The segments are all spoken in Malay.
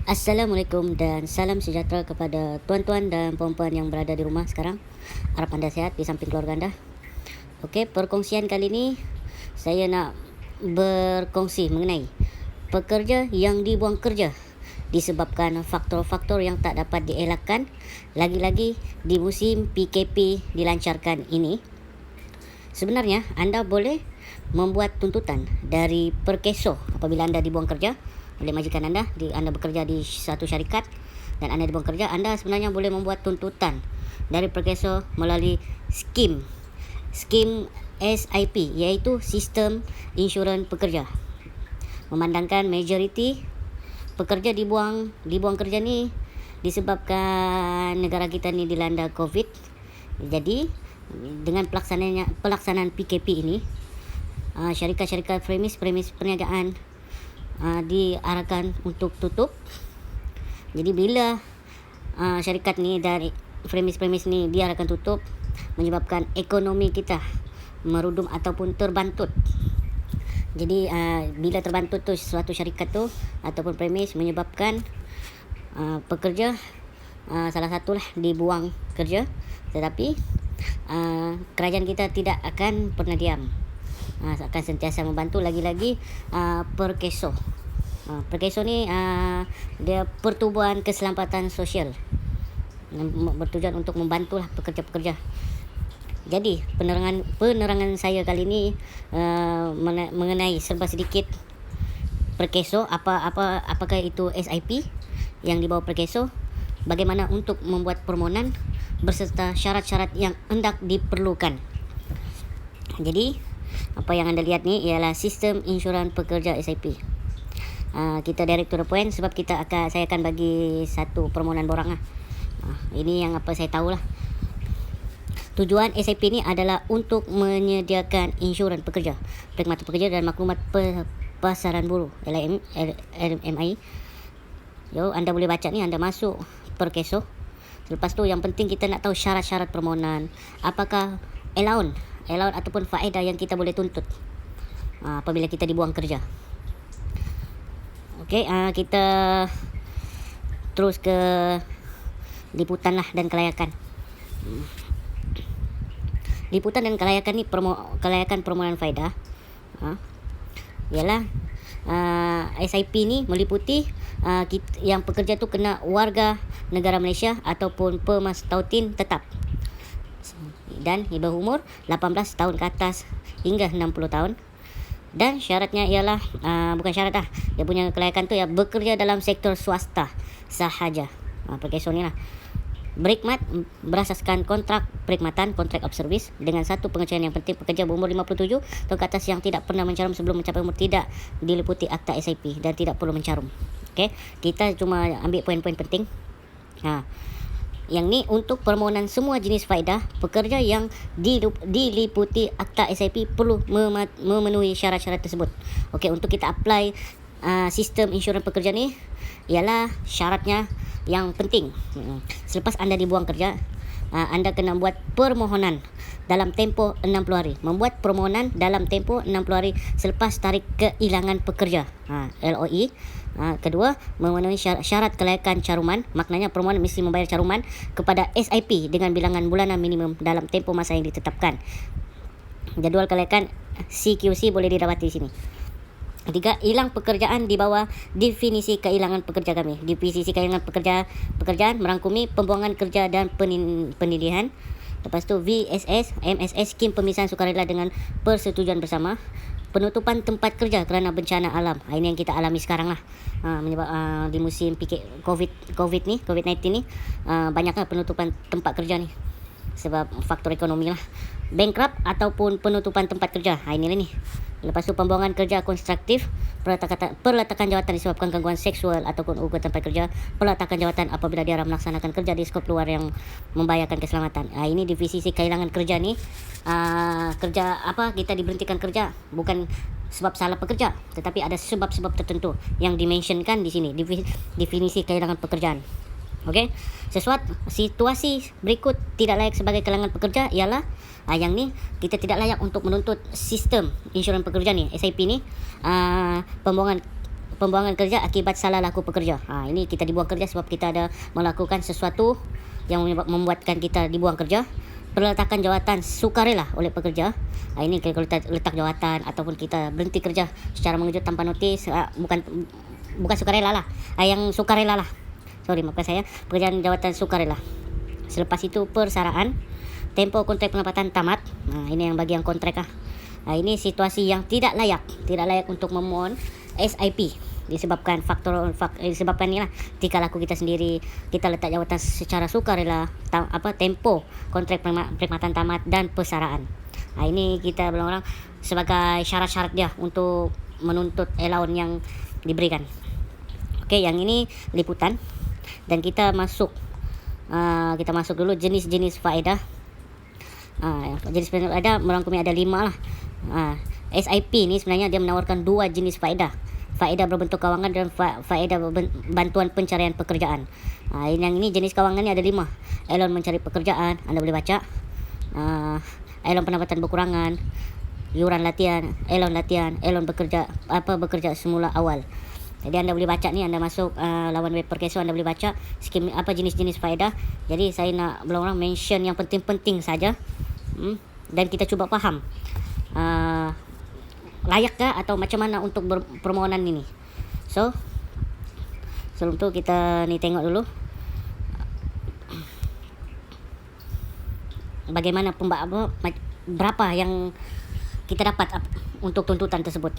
Assalamualaikum dan salam sejahtera kepada tuan-tuan dan puan-puan yang berada di rumah sekarang. Harap anda sihat di samping keluarga anda. Okey, perkongsian kali ini saya nak berkongsi mengenai pekerja yang dibuang kerja disebabkan faktor-faktor yang tak dapat dielakkan, lagi-lagi di musim PKP dilancarkan ini. Sebenarnya anda boleh membuat tuntutan dari Perkeso apabila anda dibuang kerja oleh majikan anda. Anda bekerja di satu syarikat dan anda dibuang kerja, anda sebenarnya boleh membuat tuntutan dari Perkeso melalui skim SIP, iaitu Sistem Insurans Pekerja. Memandangkan majoriti pekerja dibuang kerja ni disebabkan negara kita ni dilanda COVID. Jadi dengan pelaksanaan PKP ini, syarikat-syarikat premis perniagaan diarahkan untuk tutup. Jadi bila syarikat ni dari premis ni diarahkan tutup, menyebabkan ekonomi kita merudum ataupun terbantut. Jadi bila terbantut tu suatu syarikat tu ataupun premis, menyebabkan pekerja salah satulah dibuang kerja. Tetapi kerajaan kita tidak akan pernah diam, akan sentiasa membantu. Lagi-lagi Perkeso. Perkeso ni dia Pertubuhan Keselamatan Sosial, bertujuan untuk membantulah pekerja-pekerja. Jadi penerangan saya kali ini mengenai serba sedikit Perkeso, apakah itu SIP yang dibawa Perkeso, bagaimana untuk membuat permohonan berserta syarat-syarat yang hendak diperlukan. Jadi apa yang anda lihat ni ialah Sistem Insurans Pekerja SIP. Kita direct to the point sebab saya akan bagi satu permohonan borang lah. Ini yang apa saya tahulah. Tujuan SIP ni adalah untuk menyediakan insurans pekerja, perkhidmatan pekerja dan maklumat pasaran buruh, LMI. Anda boleh baca ni, anda masuk Perkeso. Lepas tu yang penting kita nak tahu syarat-syarat permohonan, apakah allowance ataupun faedah yang kita boleh tuntut apabila kita dibuang kerja. Okey, kita terus ke liputan lah dan kelayakan. Liputan dan kelayakan ni kelayakan permohonan faedah ialah SIP ni meliputi yang pekerja tu kena warga negara Malaysia ataupun pemastautin tetap dan berumur 18 tahun ke atas hingga 60 tahun. Dan syaratnya ialah bukan syarat lah, dia punya kelayakan tu ya bekerja dalam sektor swasta sahaja. Perkeso ni lah berkhidmat berasaskan kontrak perkhidmatan, contract of service, dengan satu pengecualian yang penting: pekerja berumur 57 tahun ke atas yang tidak pernah mencarum sebelum mencapai umur tidak diliputi akta SIP dan tidak perlu mencarum. Okey, kita cuma ambil poin-poin penting. Yang ni untuk permohonan semua jenis faedah. Pekerja yang diliputi akta SIP perlu memenuhi syarat-syarat tersebut. Okey, untuk kita apply sistem insurans pekerja ni ialah syaratnya yang penting. Selepas anda dibuang kerja, anda kena buat permohonan dalam tempoh 60 hari. Membuat permohonan dalam tempoh 60 hari selepas tarikh kehilangan pekerja, LOE. Kedua, memenuhi syarat kelayakan caruman. Maknanya permohonan mesti membayar caruman kepada SIP dengan bilangan bulanan minimum dalam tempoh masa yang ditetapkan. Jadual kelayakan CQC boleh didapati di sini. Tiga, hilang pekerjaan di bawah definisi kehilangan pekerja kami. Definisi kehilangan pekerjaan merangkumi pembuangan kerja dan pendidikan. Lepas tu VSS, MSS, skim pemisahan sukarela dengan persetujuan bersama. Penutupan tempat kerja kerana bencana alam. Ini yang kita alami sekarang lah. Menyebab di musim COVID-19 ni banyaklah penutupan tempat kerja ni sebab faktor ekonomi lah. Bankrupt ataupun penutupan tempat kerja. Inilah ni. Lepas tu pembuangan kerja konstruktif, peletakan jawatan disebabkan gangguan seksual ataupun uga tempat kerja, peletakan jawatan apabila dia melaksanakan kerja di skop luar yang membahayakan keselamatan. Ini divisi kehilangan kerja ni. Kerja apa kita diberhentikan kerja bukan sebab salah pekerja, tetapi ada sebab-sebab tertentu yang dimentionkan di sini, definisi kehilangan pekerjaan. Okey, situasi berikut tidak layak sebagai kalangan pekerja ialah yang ni kita tidak layak untuk menuntut sistem insurans pekerja ni, SIP ni, pembuangan pembuangan kerja akibat salah laku pekerja. Ini kita dibuang kerja sebab kita ada melakukan sesuatu yang membuatkan kita dibuang kerja. Peletakan jawatan sukarela oleh pekerja. Ini kalau kita letak jawatan ataupun kita berhenti kerja secara mengejut tanpa notis, bukan sukarela lah. Yang sukarela lah. Sorry, maafkan saya. Pekerjaan jawatan sukarela. Selepas itu persaraan. Tempoh kontrak penempatan tamat. Ini yang bagian kontrak lah. Ini situasi yang tidak layak untuk memohon SIP disebabkan disebabkan ni lah tingkah laku kita sendiri, kita letak jawatan secara sukarela, tempoh kontrak perkhidmatan tamat dan persaraan. Ini kita bilang orang sebagai syarat-syarat dia untuk menuntut allowance yang diberikan. Okey, yang ini liputan dan kita masuk dulu jenis-jenis faedah. Jenis faedah merangkumi ada 5 lah. SIP ni sebenarnya dia menawarkan 2 jenis faedah. Faedah berbentuk kawangan dan faedah bantuan pencarian pekerjaan. Yang ini jenis kawangan ni ada 5. Elon mencari pekerjaan, anda boleh baca. Elon pendapatan berkurangan, iuran latihan, elon bekerja semula awal. Jadi anda boleh baca ni, anda masuk laman web Perkeso, anda boleh baca skim jenis-jenis faedah. Jadi saya nak belum orang mention yang penting-penting saja. Dan kita cuba faham layakkah atau macam mana untuk permohonan ini. So sebelum tu kita ni tengok dulu bagaimana berapa yang kita dapat untuk tuntutan tersebut.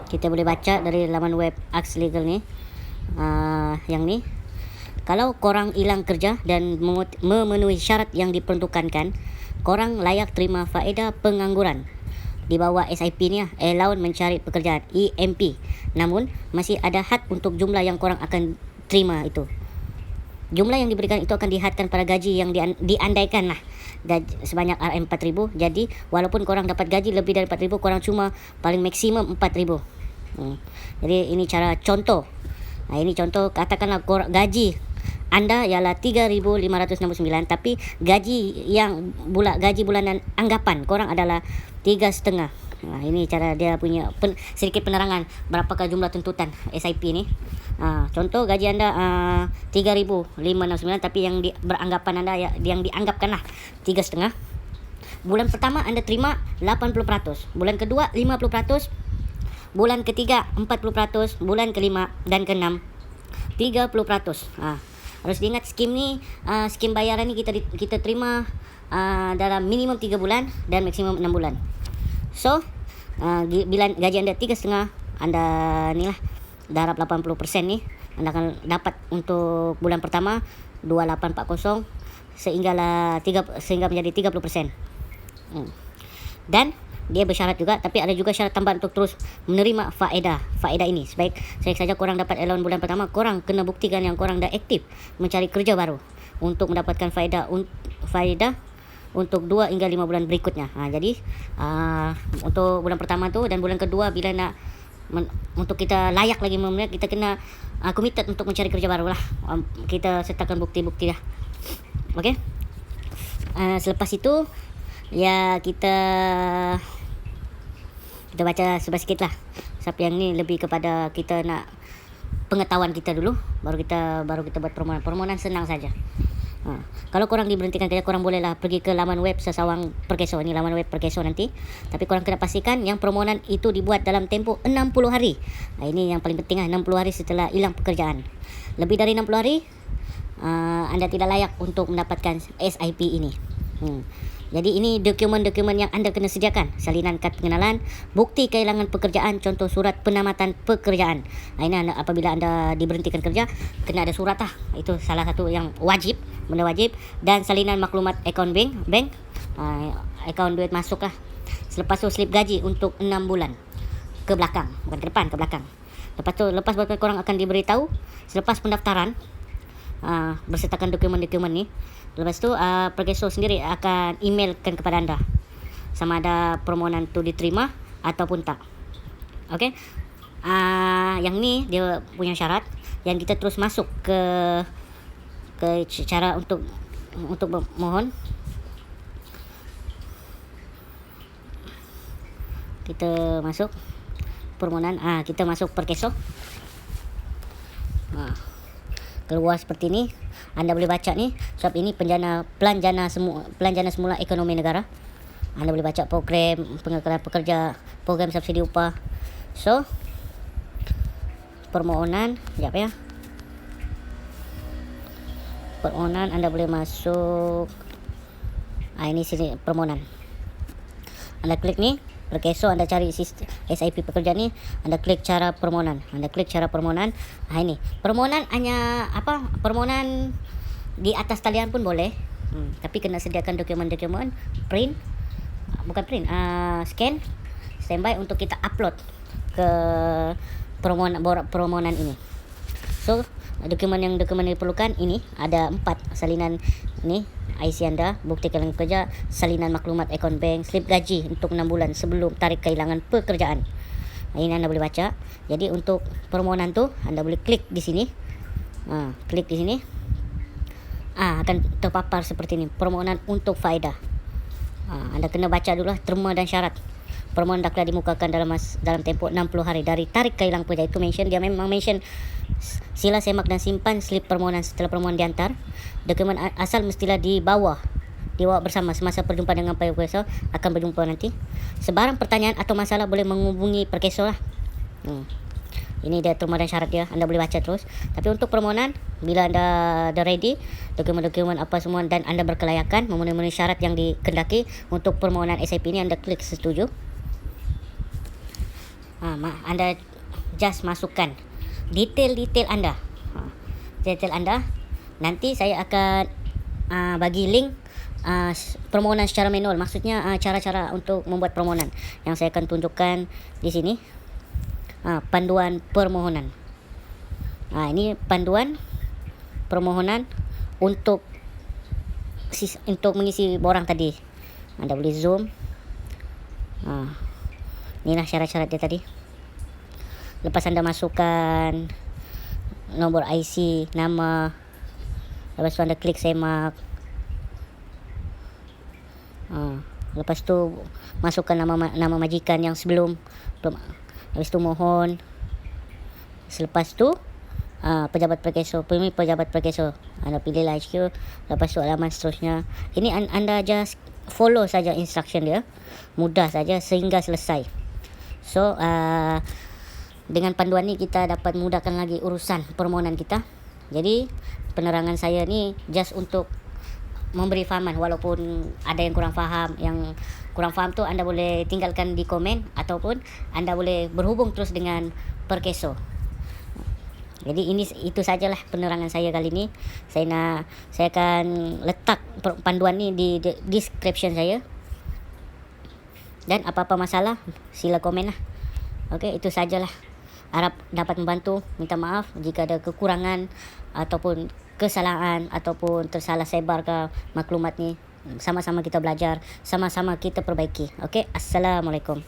Kita boleh baca dari laman web Aks Legal ni. Yang ni, kalau korang hilang kerja dan memenuhi syarat yang diperuntukkan, korang layak terima faedah pengangguran di bawah SIP ni lah, allowance mencari pekerjaan, EMP. Namun masih ada had untuk jumlah yang korang akan terima itu. Jumlah yang diberikan itu akan dihadkan pada gaji yang diandaikan lah, sebanyak RM4,000. Jadi walaupun korang dapat gaji lebih dari 4,000, korang cuma paling maksimum 4,000. Jadi ini cara contoh. Ini contoh, katakanlah gaji anda ialah 3,569, tapi gaji bulanan anggapan korang adalah 3,5. Ini cara dia punya sedikit penerangan berapakah jumlah tuntutan SIP ni. Contoh gaji anda 3,569, tapi yang beranggapan anda yang dianggapkan lah 3,5. Bulan pertama anda terima 80%, bulan kedua 50%, bulan ketiga 40%, bulan kelima dan keenam 30%. Harus diingat skim ni, skim bayaran ni kita terima dalam minimum 3 bulan dan maksimum 6 bulan. So bila gaji anda 3,5, anda ni lah darab 80% ni, anda akan dapat untuk bulan pertama 2840 sehingga menjadi 30%. Dan dia bersyarat juga, tapi ada juga syarat tambahan untuk terus menerima faedah ini. Sebaik saja korang dapat allowance bulan pertama, korang kena buktikan yang korang dah aktif mencari kerja baru untuk mendapatkan faedah untuk 2 hingga 5 bulan berikutnya. Jadi untuk bulan pertama tu dan bulan kedua, bila nak untuk kita layak lagi kita kena committed untuk mencari kerja baru lah. Kita sertakan bukti-bukti lah. Okey. Selepas itu ya kita baca sedikit lah. Sebab yang ni lebih kepada kita nak pengetahuan kita dulu, baru kita buat permohonan senang saja. Kalau korang diberhentikan kerja, korang bolehlah pergi ke laman web Sesawang Perkeso. Ini laman web Perkeso nanti. Tapi korang kena pastikan yang permohonan itu dibuat dalam tempoh 60 hari. Ini yang paling penting lah, 60 hari setelah hilang pekerjaan. Lebih dari 60 hari anda tidak layak untuk mendapatkan SIP ini. Jadi ini dokumen-dokumen yang anda kena sediakan. Salinan kad pengenalan, bukti kehilangan pekerjaan, contoh surat penamatan pekerjaan. Ini apabila anda diberhentikan kerja, kena ada surat lah. Itu salah satu yang benda wajib. Dan salinan maklumat akaun bank, akaun duit masuk lah. Selepas tu slip gaji untuk 6 bulan ke belakang, bukan ke depan, ke belakang. Lepas korang akan diberitahu selepas pendaftaran, bersertakan dokumen-dokumen ni. Lepas tu Perkeso sendiri akan emailkan kepada anda sama ada permohonan tu diterima ataupun tak. Okey. Yang ni dia punya syarat. Yang kita terus masuk ke cara untuk mohon. kita masuk permohonan. Kita masuk Perkeso. Keluar seperti ni. Anda boleh baca ni, sebab ini pelanjana semula ekonomi negara. Anda boleh baca program pengekalan pekerja, program subsidi upah. So, permohonan, sekejap ya. Permohonan Anda boleh masuk. Ini sini permohonan. Anda klik ni, Perkeso, Anda cari SIP pekerja ni, Anda klik cara permohonan. Ini permohonan hanya permohonan di atas talian pun boleh. Tapi kena sediakan dokumen-dokumen, scan, standby untuk kita upload ke permohonan ini. So, dokumen yang diperlukan ini ada 4 salinan ni. IC anda, bukti kehilangan kerja, salinan maklumat akaun bank, slip gaji untuk 6 bulan sebelum tarik kehilangan pekerjaan. Ini anda boleh baca. Jadi untuk permohonan tu anda boleh klik di sini. Klik di sini. Akan terpapar seperti ini, permohonan untuk faedah. Anda kena baca dulu lah terma dan syarat. Permohonan daklah dimukakan dalam tempoh 60 hari dari tarik kehilangan pekerjaan. Itu dia memang mention sila semak dan simpan slip permohonan setelah permohonan diantar. Dokumen asal mestilah dibawa bersama semasa perjumpaan dengan Perkeso. Akan berjumpa nanti. Sebarang pertanyaan atau masalah boleh menghubungi Perkeso lah. Ini dia terma dan syarat dia, anda boleh baca terus. Tapi untuk permohonan, bila anda dah ready, dokumen-dokumen apa semua dan anda berkelayakan memenuhi syarat yang dikendaki untuk permohonan SIP ini, anda klik setuju. Anda just masukkan detail anda. Nanti saya akan bagi link permohonan secara manual. Maksudnya cara-cara untuk membuat permohonan yang saya akan tunjukkan di sini. Panduan permohonan. Ini panduan permohonan untuk mengisi borang tadi. Anda boleh zoom. Inilah syarat-syarat dia tadi. Lepas anda masukkan nombor IC, nama, lepas tu anda klik semak. Lepas tu masukkan nama majikan yang sebelum. Lepas tu mohon. Selepas tu pejabat Perkeso, pejabat Perkeso, anda pilihlah HQ. Lepas tu alamat seterusnya. Ini anda just follow saja instruction dia. Mudah saja sehingga selesai. So dengan panduan ni kita dapat mudahkan lagi urusan permohonan kita. Jadi penerangan saya ni just untuk memberi fahaman, walaupun ada yang kurang faham. Yang kurang faham tu anda boleh tinggalkan di komen, ataupun anda boleh berhubung terus dengan Perkeso. Jadi itu sajalah penerangan saya kali ni. Saya akan letak panduan ni di description saya. Dan apa-apa masalah sila komen lah. Okey, itu sajalah. Harap dapat membantu. Minta maaf jika ada kekurangan ataupun kesalahan ataupun tersalah sebar ke maklumat ni. Sama-sama kita belajar, sama-sama kita perbaiki. Okey, Assalamualaikum.